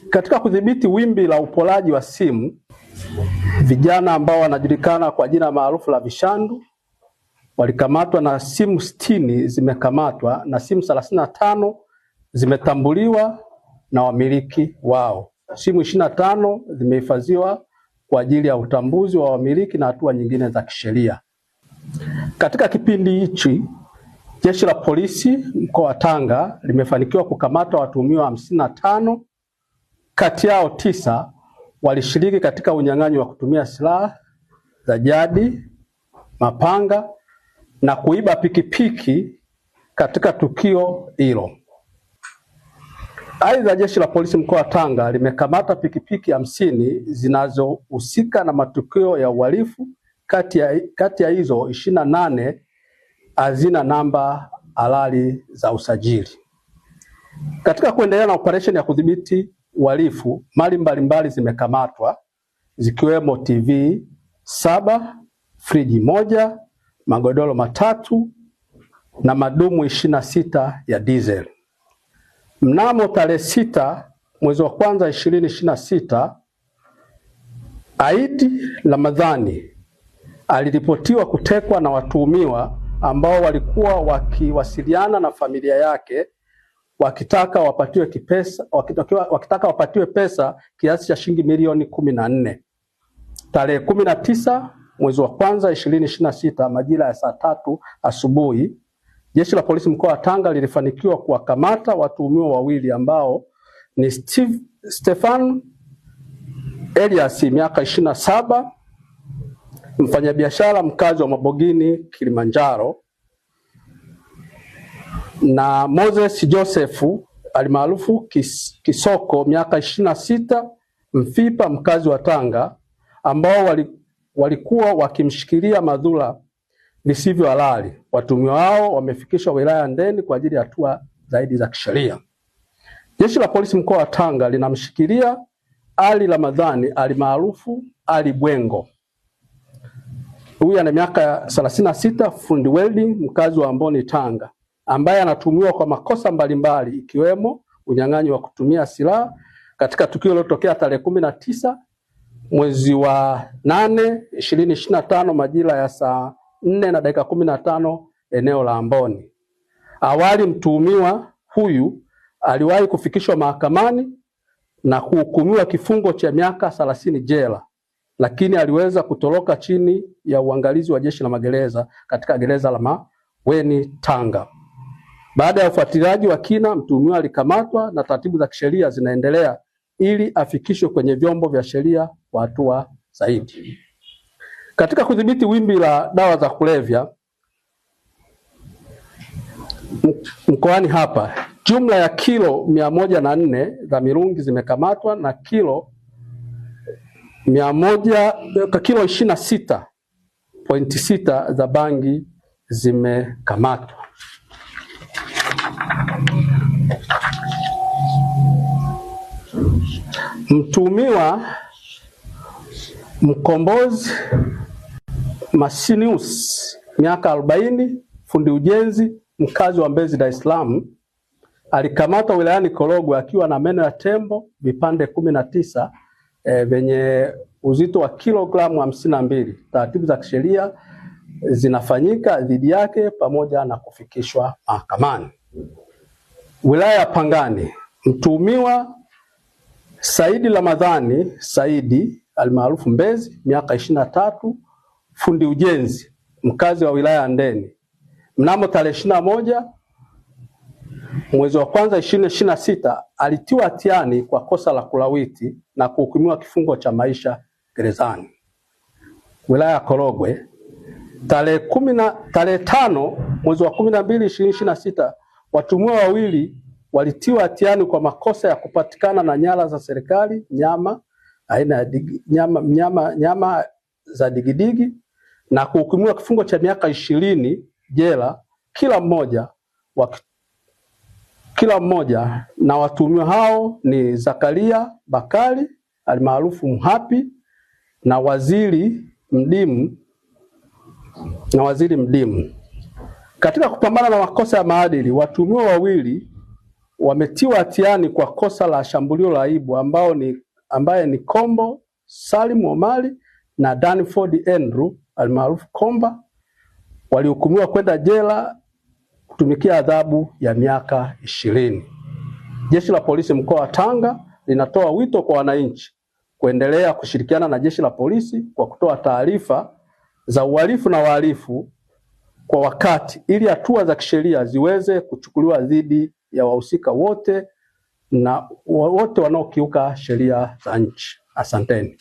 Katika kudhibiti wimbi la upolaji wa simu, vijana ambao wanajulikana kwa jina maarufu la vishandu walikamatwa na simu 60 zimekamatwa na simu 35 zimetambuliwa na wamiliki wao. Simu 25 zimehifadhiwa kwa ajili ya utambuzi wa wamiliki na hatua nyingine za kisheria. Katika kipindi hichi, Jeshi la Polisi mkoa wa Tanga limefanikiwa kukamata watuhumiwa 55, kati yao 9 walishiriki katika unyang'anyi wa kutumia silaha za jadi, mapanga na kuiba pikipiki katika tukio hilo. Aidha, Jeshi la Polisi mkoa wa Tanga limekamata pikipiki 50 zinazohusika na matukio ya uhalifu. Kati ya hizo 28 hazina namba halali za usajili. Katika kuendelea na operation ya kudhibiti uhalifu, mali mbalimbali zimekamatwa zikiwemo TV 7, friji 1, magodoro 3 na madumu 26 ya diesel. Mnamo tarehe 6 mwezi wa kwanza 2026, Aidi Ramadhani aliripotiwa kutekwa na watuhumiwa ambao walikuwa wakiwasiliana na familia yake wakitaka wapatiwe pesa kiasi cha shilingi milioni 14. Tarehe 19 mwezi wa kwanza 2026 majira ya saa 3 asubuhi, Jeshi la Polisi mkoa wa Tanga lilifanikiwa kuwakamata watuhumiwa wawili ambao ni Stefan Elias miaka 27, mfanyabiashara mkazi wa Mabogini, Kilimanjaro, na Moses Joseph alimaarufu Kisoko miaka 26, Mfipa mkazi wa Tanga, ambao walikuwa wakimshikilia madhula visivyo halali. Watuhumiwa hao wamefikishwa wilaya ya Ndeni kwa ajili ya hatua zaidi za kisheria. Jeshi la Polisi mkoa wa Tanga linamshikilia Ali Ramadhani alimaarufu Ali Bwengo. Huyu ana miaka 36, fundi welding mkazi wa Amboni, Tanga, ambaye anatuhumiwa kwa makosa mbalimbali ikiwemo unyang'anyi wa kutumia silaha katika tukio lililotokea tarehe 19 mwezi wa 8 2025 majira ya saa 4:15 eneo la Amboni. Awali mtuhumiwa huyu aliwahi kufikishwa mahakamani na kuhukumiwa kifungo cha miaka 30 jela, lakini aliweza kutoroka chini ya uangalizi wa Jeshi la Magereza katika gereza la Maweni, Tanga. Baada ya ufuatiliaji wa kina, mtuhumiwa alikamatwa na taratibu za kisheria zinaendelea ili afikishwe kwenye vyombo vya sheria kwa hatua zaidi. Katika kudhibiti wimbi la dawa za kulevya mkoani hapa, jumla ya kilo 104 za mirungi zimekamatwa na kilo 26.6 za bangi zimekamatwa. Mtuhumiwa Mkombozi Masinius miaka 40, fundi ujenzi mkazi wa Mbezi, Dar es Salaam, alikamatwa wilayani Korogwe akiwa na meno ya tembo vipande 19 venye uzito wa kilogramu 52. Taratibu za kisheria zinafanyika dhidi yake pamoja na kufikishwa mahakamani. Wilaya ya Pangani, mtuhumiwa Saidi Ramadhani Saidi almaarufu Mbezi miaka 23, fundi ujenzi mkazi wa wilaya ya Ndeni, mnamo tarehe 21 mwezi wa kwanza 2026 alitiwa hatiani kwa kosa la kulawiti na kuhukumiwa kifungo cha maisha gerezani. Wilaya ya Korogwe, tarehe 5 mwezi wa 12 2026 watuhumiwa wawili walitiwa hatiani kwa makosa ya kupatikana na nyara za serikali, nyama aina ya nyama za digidigi, na kuhukumiwa kifungo cha miaka 20 jela kila mmoja, na watuhumiwa hao ni Zakaria Bakari almaarufu Mhapi na Waziri Mdimu. Katika kupambana na makosa ya maadili, watuhumiwa wawili wametiwa hatiani kwa kosa la shambulio la aibu ambaye ni Kombo Salim Omari na Danford Andrew almaarufu Komba, walihukumiwa kwenda jela kutumikia adhabu ya miaka 20. Jeshi la Polisi mkoa wa Tanga linatoa wito kwa wananchi kuendelea kushirikiana na jeshi la polisi kwa kutoa taarifa za uhalifu na wahalifu kwa wakati ili hatua za kisheria ziweze kuchukuliwa dhidi ya wahusika wote na wote wanaokiuka sheria za nchi. Asanteni.